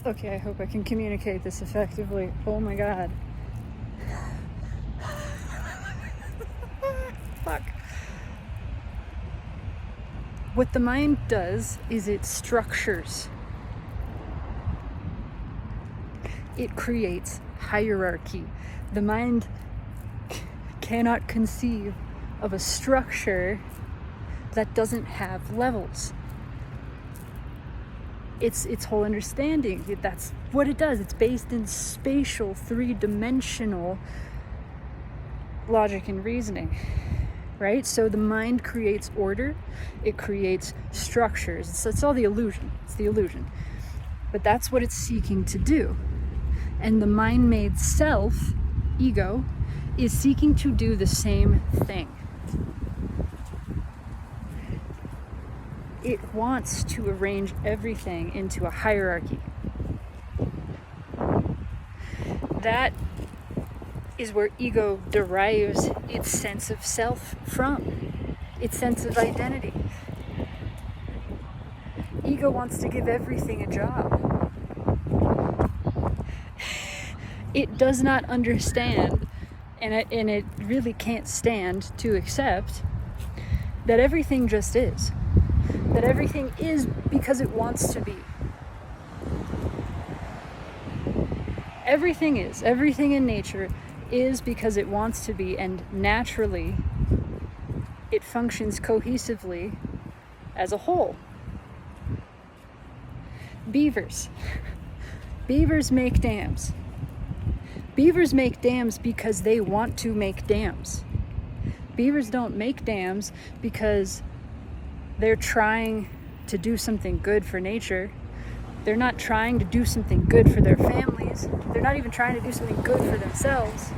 Okay, I hope I can communicate this effectively. Oh my god. Fuck. What the mind does is it structures. It creates hierarchy. The mind cannot conceive of a structure that doesn't have levels. Its whole understanding, that's what it does. It's based in spatial, three-dimensional logic and reasoning, right? So the mind creates order, it creates structures. It's all the illusion. It's the illusion. But that's what it's seeking to do. And the mind-made self, ego, is seeking to do the same thing. It wants to arrange everything into a hierarchy. That is where ego derives its sense of self from, its sense of identity. Ego wants to give everything a job. It does not understand, and it really can't stand to accept, that everything just is. That everything is because it wants to be. Everything is. Everything in nature is because it wants to be, and naturally it functions cohesively as a whole. Beavers. Beavers make dams. Beavers make dams because they want to make dams. Beavers don't make dams because they're trying to do something good for nature. They're not trying to do something good for their families. They're not even trying to do something good for themselves.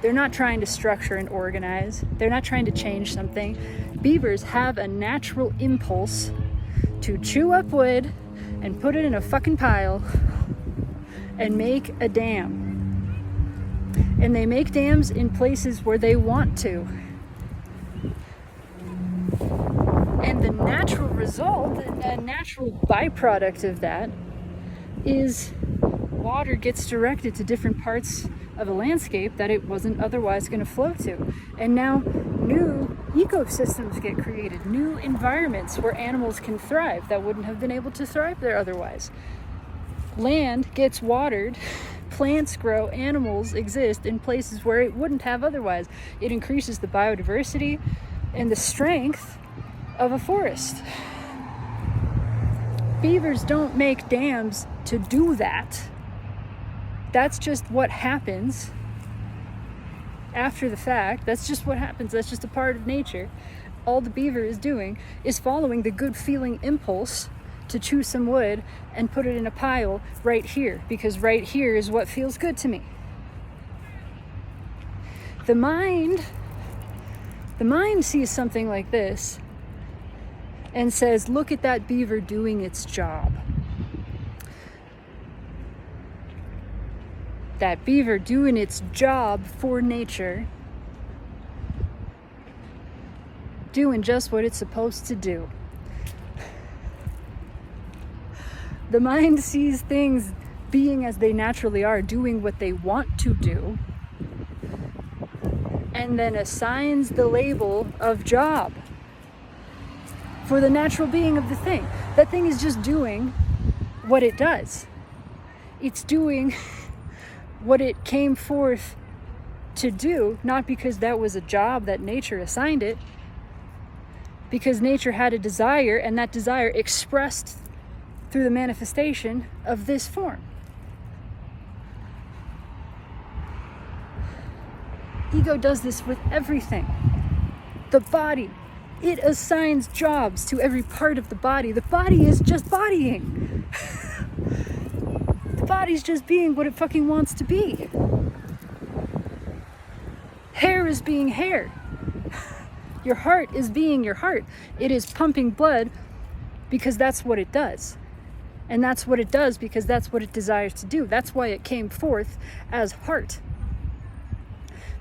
They're not trying to structure and organize. They're not trying to change something. Beavers have a natural impulse to chew up wood and put it in a fucking pile and make a dam. And they make dams in places where they want to. And the natural result, a natural byproduct of that, is water gets directed to different parts of a landscape that it wasn't otherwise going to flow to. And now new ecosystems get created, new environments where animals can thrive that wouldn't have been able to thrive there otherwise. Land gets watered, plants grow, animals exist in places where it wouldn't have otherwise. It increases the biodiversity and the strength of a forest. Beavers don't make dams to do that. That's just what happens after the fact. That's just what happens. That's just a part of nature. All the beaver is doing is following the good feeling impulse to chew some wood and put it in a pile right here, because right here is what feels good to me. The mind sees something like this and says, look at that beaver doing its job. That beaver doing its job for nature, doing just what it's supposed to do. The mind sees things being as they naturally are, doing what they want to do, and then assigns the label of job for the natural being of the thing. That thing is just doing what it does. It's doing what it came forth to do, not because that was a job that nature assigned it, because nature had a desire, and that desire expressed through the manifestation of this form. Ego does this with everything. The body, it assigns jobs to every part of the body. The body is just bodying. The body's just being what it fucking wants to be. Hair is being hair. Your heart is being your heart. It is pumping blood because that's what it does. And that's what it does because that's what it desires to do. That's why it came forth as heart.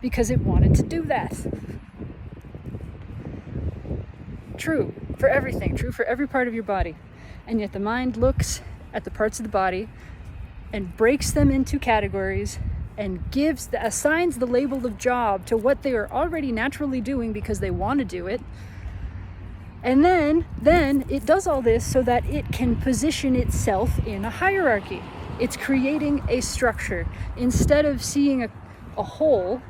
Because it wanted to do that. True for everything, true for every part of your body. And yet the mind looks at the parts of the body and breaks them into categories and assigns the label of job to what they are already naturally doing because they want to do it. And then it does all this so that it can position itself in a hierarchy. It's creating a structure. Instead of seeing a whole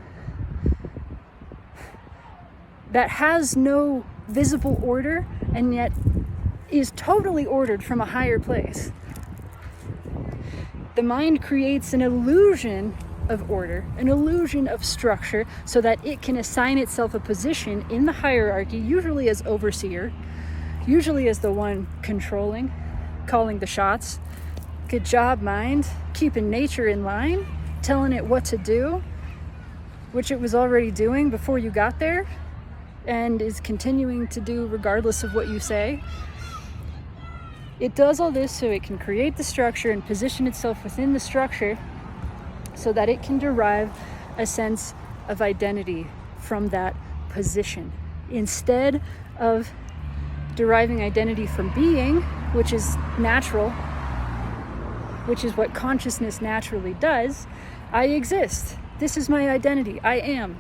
that has no visible order and yet is totally ordered from a higher place, the mind creates an illusion of order, an illusion of structure, so that it can assign itself a position in the hierarchy, usually as overseer, usually as the one controlling, calling the shots. Good job, mind, keeping nature in line, telling it what to do, which it was already doing before you got there, and is continuing to do regardless of what you say. It does all this so it can create the structure and position itself within the structure so that it can derive a sense of identity from that position. Instead of deriving identity from being, which is natural, which is what consciousness naturally does, I exist. This is my identity. I am.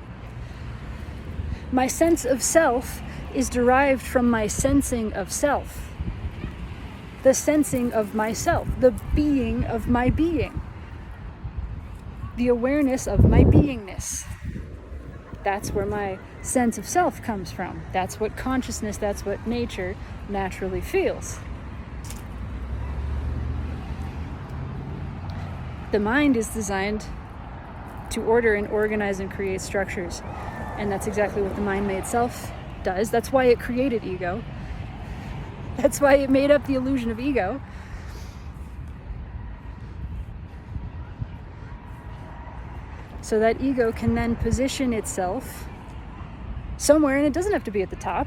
My sense of self is derived from my sensing of self. The sensing of myself, the being of my being, the awareness of my beingness. That's where my sense of self comes from. That's what consciousness, that's what nature naturally feels. The mind is designed to order and organize and create structures. And that's exactly what the mind-made self does. That's why it created ego. That's why it made up the illusion of ego. So that ego can then position itself somewhere, and it doesn't have to be at the top.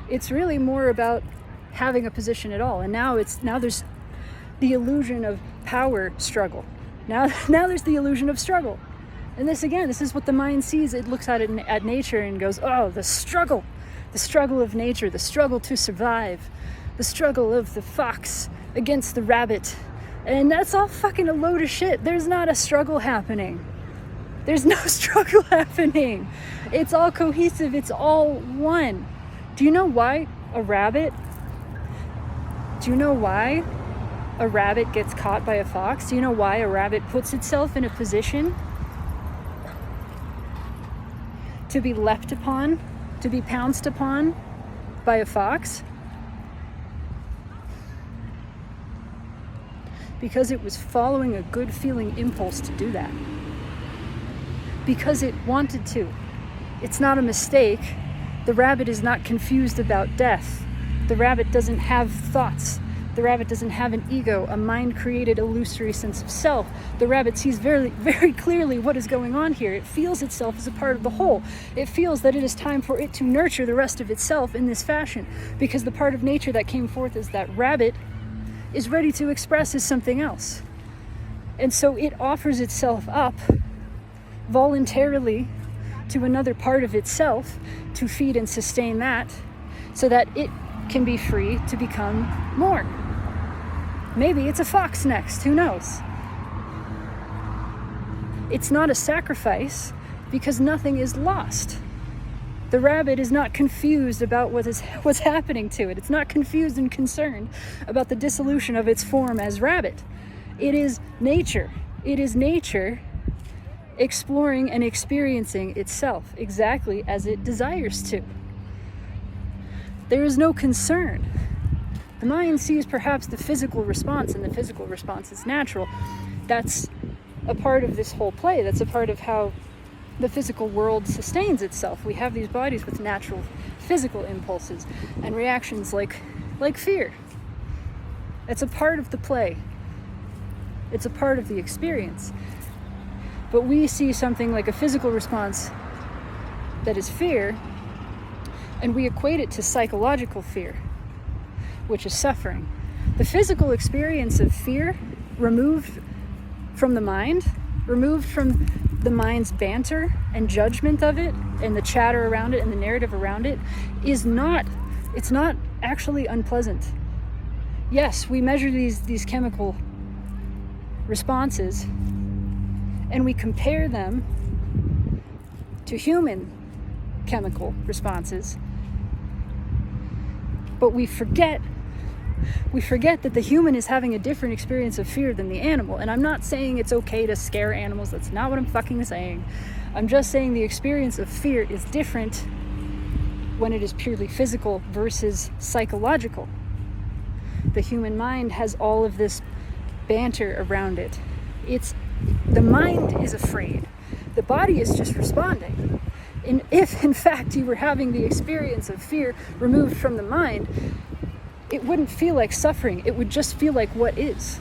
It's really more about having a position at all. And now there's the illusion of power struggle. Now there's the illusion of struggle. And this is what the mind sees. It looks at it at nature and goes, oh, the struggle of nature, the struggle to survive, the struggle of the fox against the rabbit. And that's all fucking a load of shit. There's not a struggle happening. There's no struggle happening. It's all cohesive. It's all one. Do you know why a rabbit gets caught by a fox? Do you know why a rabbit puts itself in a position to be leapt upon, to be pounced upon by a fox? Because it was following a good feeling impulse to do that. Because it wanted to. It's not a mistake. The rabbit is not confused about death. The rabbit doesn't have thoughts. The rabbit doesn't have an ego, a mind-created illusory sense of self. The rabbit sees very, very clearly what is going on here. It feels itself as a part of the whole. It feels that it is time for it to nurture the rest of itself in this fashion, because the part of nature that came forth as that rabbit is ready to express as something else. And so it offers itself up voluntarily to another part of itself to feed and sustain that, so that it can be free to become more. Maybe it's a fox next, who knows? It's not a sacrifice because nothing is lost. The rabbit is not confused about what's happening to it. It's not confused and concerned about the dissolution of its form as rabbit. It is nature. It is nature exploring and experiencing itself exactly as it desires to. There is no concern. The mind sees perhaps the physical response, and the physical response is natural. That's a part of this whole play. That's a part of how the physical world sustains itself. We have these bodies with natural physical impulses and reactions like fear. It's a part of the play. It's a part of the experience. But we see something like a physical response that is fear, and we equate it to psychological fear, which is suffering. The physical experience of fear, removed from the mind, removed from the mind's banter and judgment of it, and the chatter around it and the narrative around it, it's not actually unpleasant. yes, we measure these chemical responses and we compare them to human chemical responses, but we forget that the human is having a different experience of fear than the animal. And I'm not saying it's okay to scare animals. That's not what I'm fucking saying. I'm just saying the experience of fear is different when it is purely physical versus psychological. The human mind has all of this banter around it. The mind is afraid. The body is just responding. And if, in fact, you were having the experience of fear removed from the mind, it wouldn't feel like suffering. It would just feel like what is.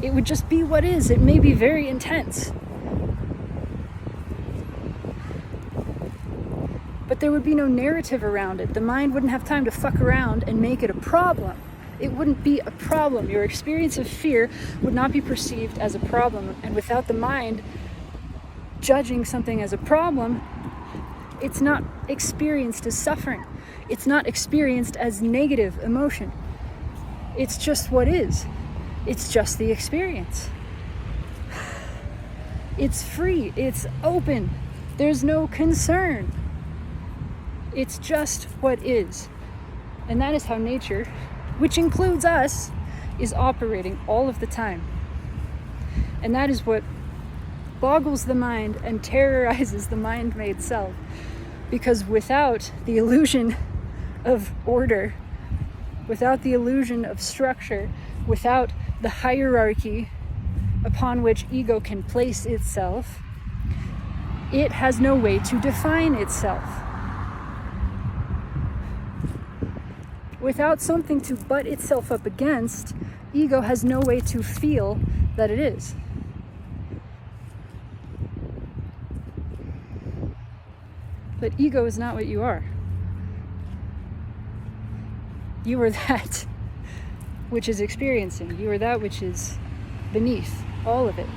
It would just be what is. It may be very intense. But there would be no narrative around it. The mind wouldn't have time to fuck around and make it a problem. It wouldn't be a problem. Your experience of fear would not be perceived as a problem. And without the mind judging something as a problem, it's not experienced as suffering. It's not experienced as negative emotion. It's just what is. It's just the experience. It's free. It's open. There's no concern. It's just what is. And that is how nature, which includes us, is operating all of the time. And that is what boggles the mind and terrorizes the mind-made self. Because without the illusion of order, without the illusion of structure, without the hierarchy upon which ego can place itself, it has no way to define itself. Without something to butt itself up against, ego has no way to feel that it is. But ego is not what you are. You are that which is experiencing. You are that which is beneath all of it.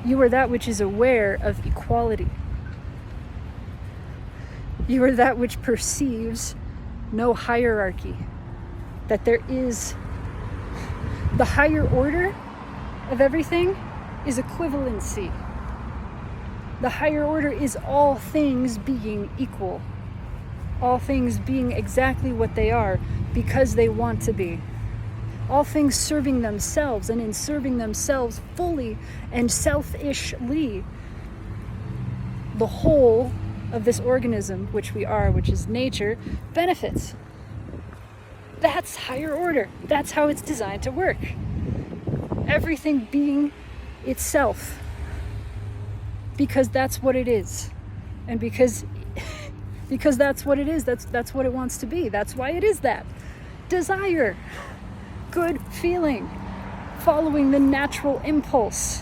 You are that which is aware of equality. You are that which perceives no hierarchy. That there is the higher order of everything is equivalency. The higher order is all things being equal. All things being exactly what they are because they want to be. All things serving themselves, and in serving themselves fully and selfishly, the whole of this organism, which we are, which is nature, benefits. That's higher order. That's how it's designed to work. Everything being itself. Because that's what it is. And because that's what it is, that's what it wants to be. That's why it is that. Desire. Good feeling. Following the natural impulse.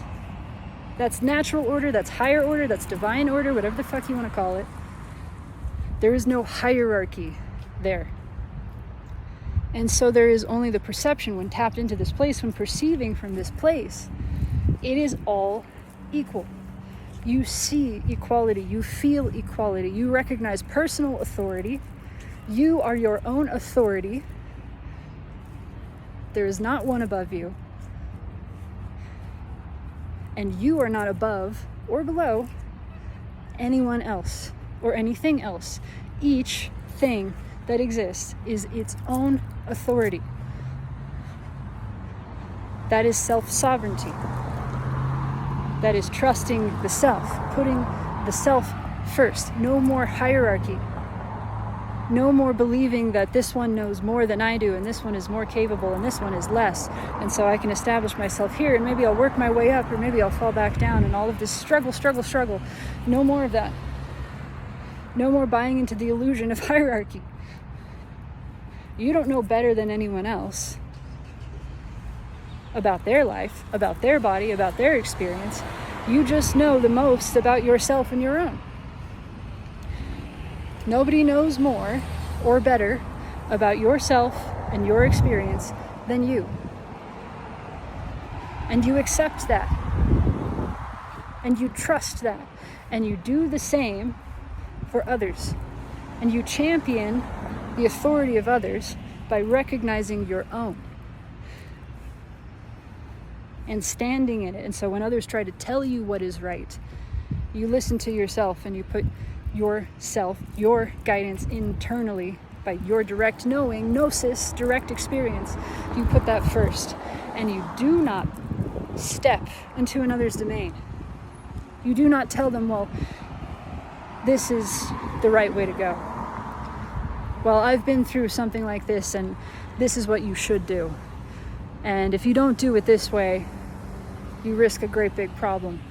That's natural order, that's higher order, that's divine order, whatever the fuck you want to call it. There is no hierarchy there. And so there is only the perception when tapped into this place, when perceiving from this place. It is all equal. You see equality, you feel equality, you recognize personal authority. You are your own authority. There is not one above you. And you are not above or below anyone else or anything else. Each thing that exists is its own authority. That is self-sovereignty. That is trusting the self, putting the self first. No more hierarchy. No more believing that this one knows more than I do, and this one is more capable, and this one is less. And so I can establish myself here, and maybe I'll work my way up, or maybe I'll fall back down, and all of this struggle. No more of that. No more buying into the illusion of hierarchy. You don't know better than anyone else about their life, about their body, about their experience. You just know the most about yourself and your own. Nobody knows more or better about yourself and your experience than you. And you accept that. And you trust that. And you do the same for others. And you champion the authority of others by recognizing your own and standing in it. And so when others try to tell you what is right, you listen to yourself and you put yourself, your guidance internally by your direct knowing, gnosis, direct experience. You put that first, and you do not step into another's domain. You do not tell them, well, this is the right way to go. Well, I've been through something like this, and this is what you should do. And if you don't do it this way, you risk a great big problem.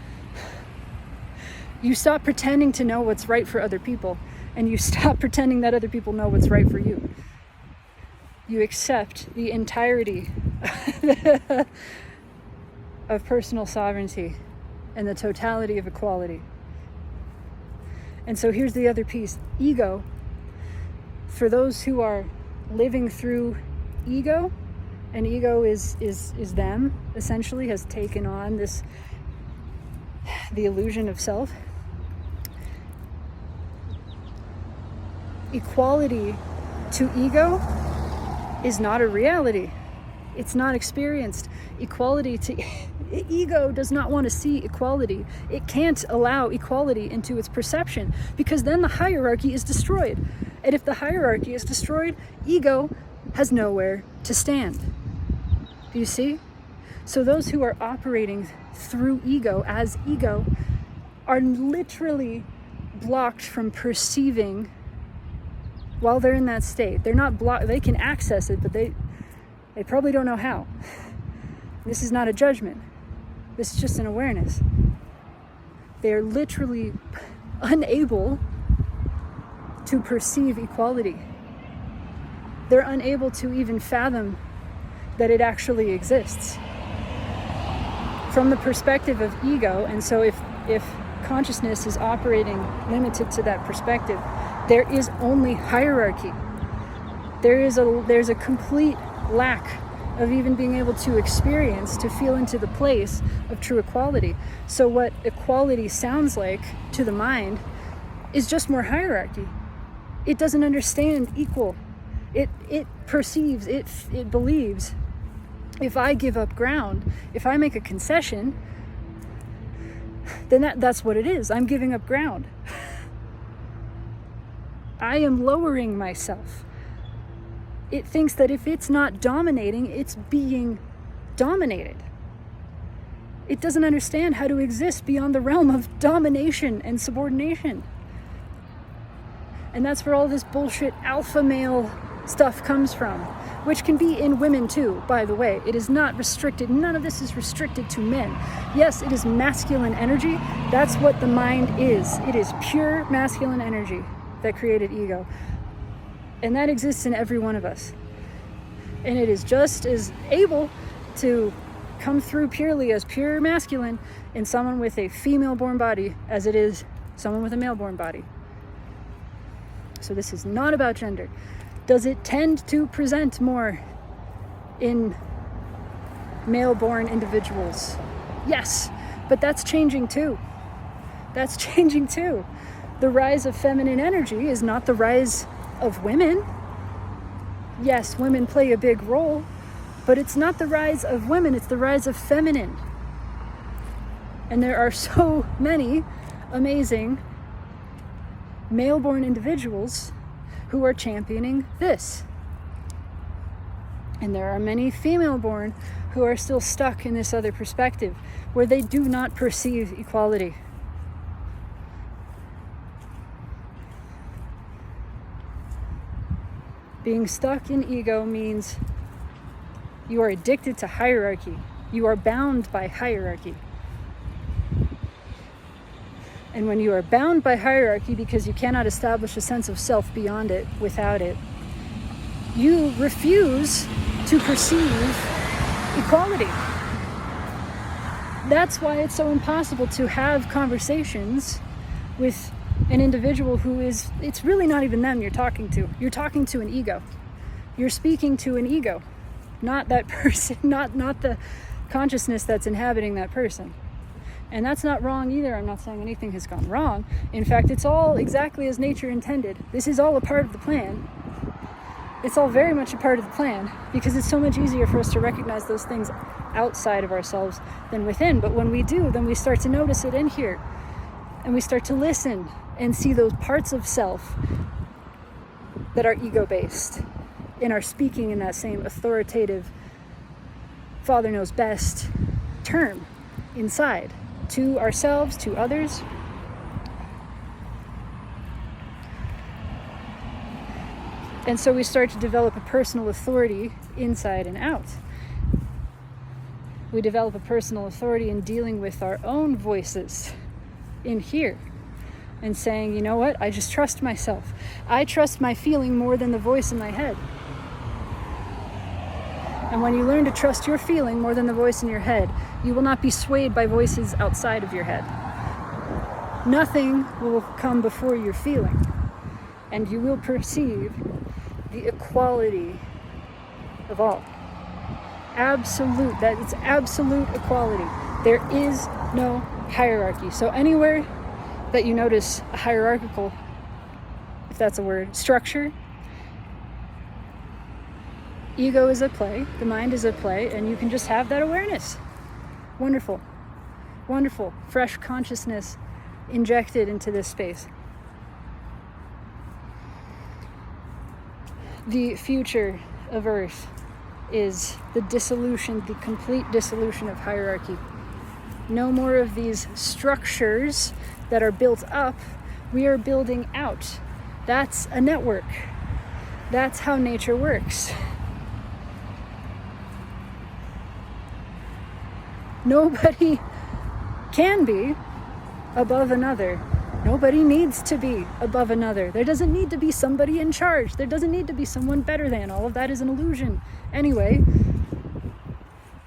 You stop pretending to know what's right for other people, and you stop pretending that other people know what's right for you. You accept the entirety of personal sovereignty and the totality of equality. And so here's the other piece. Ego, for those who are living through ego, and ego is them, essentially, has taken on the illusion of self. Equality to ego is not a reality. It's not experienced. Equality to ego does not want to see equality. It can't allow equality into its perception, because then the hierarchy is destroyed. And if the hierarchy is destroyed, ego has nowhere to stand. Do you see? So those who are operating through ego as ego are literally blocked from perceiving while they're in that state. They're not blocked. They can access it, but they probably don't know how. This is not a judgment. This is just an awareness. They are literally unable to perceive equality. They're unable to even fathom that it actually exists from the perspective of ego. And so if consciousness is operating limited to that perspective, there is only hierarchy. There's a complete lack of even being able to experience, to feel into the place of true equality. So what equality sounds like to the mind is just more hierarchy. It doesn't understand equal. It perceives, it believes, if I give up ground, if I make a concession, then that's what it is. I'm giving up ground. I am lowering myself. It thinks that if it's not dominating, it's being dominated. It doesn't understand how to exist beyond the realm of domination and subordination. And that's where all this bullshit alpha male stuff comes from, which can be in women too, by the way. It is not restricted. None of this is restricted to men. Yes, it is masculine energy. That's what the mind is. It is pure masculine energy that created ego. And that exists in every one of us. And it is just as able to come through purely as pure masculine in someone with a female-born body as it is someone with a male-born body. So this is not about gender. Does it tend to present more in male-born individuals? Yes, but that's changing too. That's changing too. The rise of feminine energy is not the rise of women. Yes, women play a big role, but it's not the rise of women, it's the rise of feminine. And there are so many amazing male-born individuals who are championing this. And there are many female-born who are still stuck in this other perspective where they do not perceive equality. Being stuck in ego means you are addicted to hierarchy. You are bound by hierarchy. And when you are bound by hierarchy because you cannot establish a sense of self beyond it, without it, you refuse to perceive equality. That's why it's so impossible to have conversations with an individual who is, it's really not even them you're talking to. You're talking to an ego. You're speaking to an ego, not that person, not the consciousness that's inhabiting that person. And that's not wrong either. I'm not saying anything has gone wrong. In fact, it's all exactly as nature intended. This is all a part of the plan. It's all very much a part of the plan, because it's so much easier for us to recognize those things outside of ourselves than within. But when we do, then we start to notice it in here. And we start to listen and see those parts of self that are ego-based and are speaking in that same authoritative, Father knows best term inside, to ourselves, to others. And so we start to develop a personal authority inside and out. We develop a personal authority in dealing with our own voices in here and saying, you know what, I just trust myself. I trust my feeling more than the voice in my head. And when you learn to trust your feeling more than the voice in your head, you will not be swayed by voices outside of your head. Nothing will come before your feeling, and you will perceive the equality of all. Absolute, that it's absolute equality. There is no hierarchy. So anywhere that you notice a hierarchical, if that's a word, structure, ego is at play, the mind is at play, and you can just have that awareness. Wonderful. Wonderful. Fresh consciousness injected into this space. The future of Earth is the dissolution, the complete dissolution of hierarchy. No more of these structures that are built up. We are building out. That's a network. That's how nature works. Nobody can be above another. Nobody needs to be above another. There doesn't need to be somebody in charge. There doesn't need to be someone better than. All of that is an illusion anyway.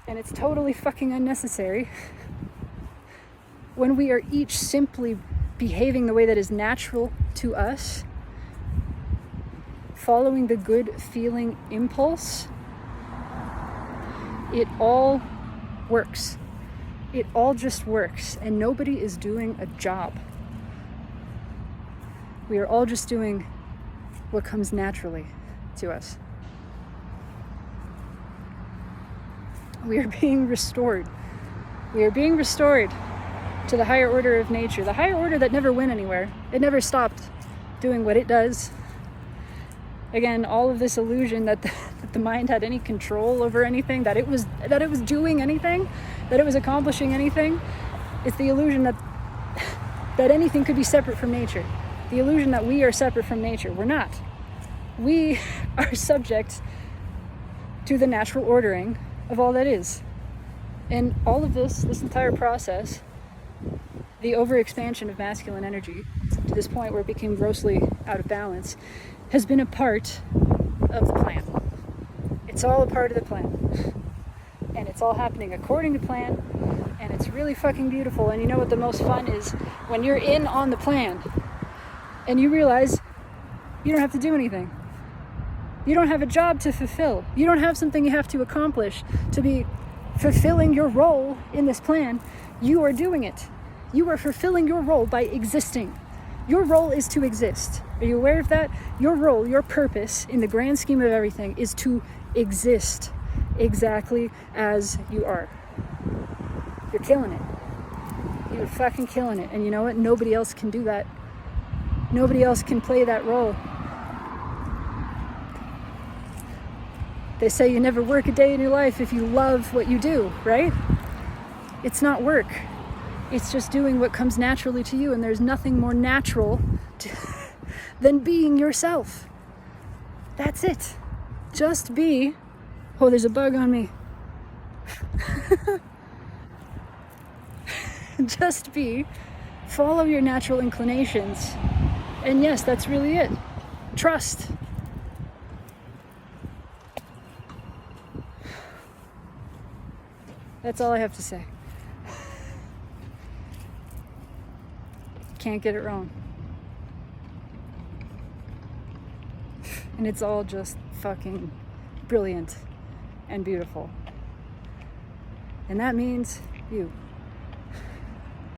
And it's totally fucking unnecessary. When we are each simply behaving the way that is natural to us, following the good feeling impulse, it all works. It all just works, and nobody is doing a job. We are all just doing what comes naturally to us. We are being restored. We are being restored to the higher order of nature, the higher order that never went anywhere. It never stopped doing what it does. Again, all of this illusion that the mind had any control over anything, that it was doing anything, that it was accomplishing anything. It's the illusion that anything could be separate from nature. The illusion that we are separate from nature. We're not. We are subject to the natural ordering of all that is. And all of this entire process, the overexpansion of masculine energy to this point where it became grossly out of balance, has been a part of the plan. It's all a part of the plan. And it's all happening according to plan, and it's really fucking beautiful. And you know what the most fun is? When you're in on the plan and you realize you don't have to do anything. You don't have a job to fulfill. You don't have something you have to accomplish to be fulfilling your role in this plan. You are doing it. You are fulfilling your role by existing. Your role is to exist. Are you aware of that? Your role, your purpose in the grand scheme of everything is to exist exactly as you are. You're killing it. You're fucking killing it. And you know what? Nobody else can do that. Nobody else can play that role. They say you never work a day in your life if you love what you do, right? It's not work. It's just doing what comes naturally to you, and there's nothing more natural than being yourself. That's it. Just be. Oh, there's a bug on me. Just be. Follow your natural inclinations. And yes, that's really it. Trust. That's all I have to say. Can't get it wrong. And it's all just fucking brilliant and beautiful. And that means you.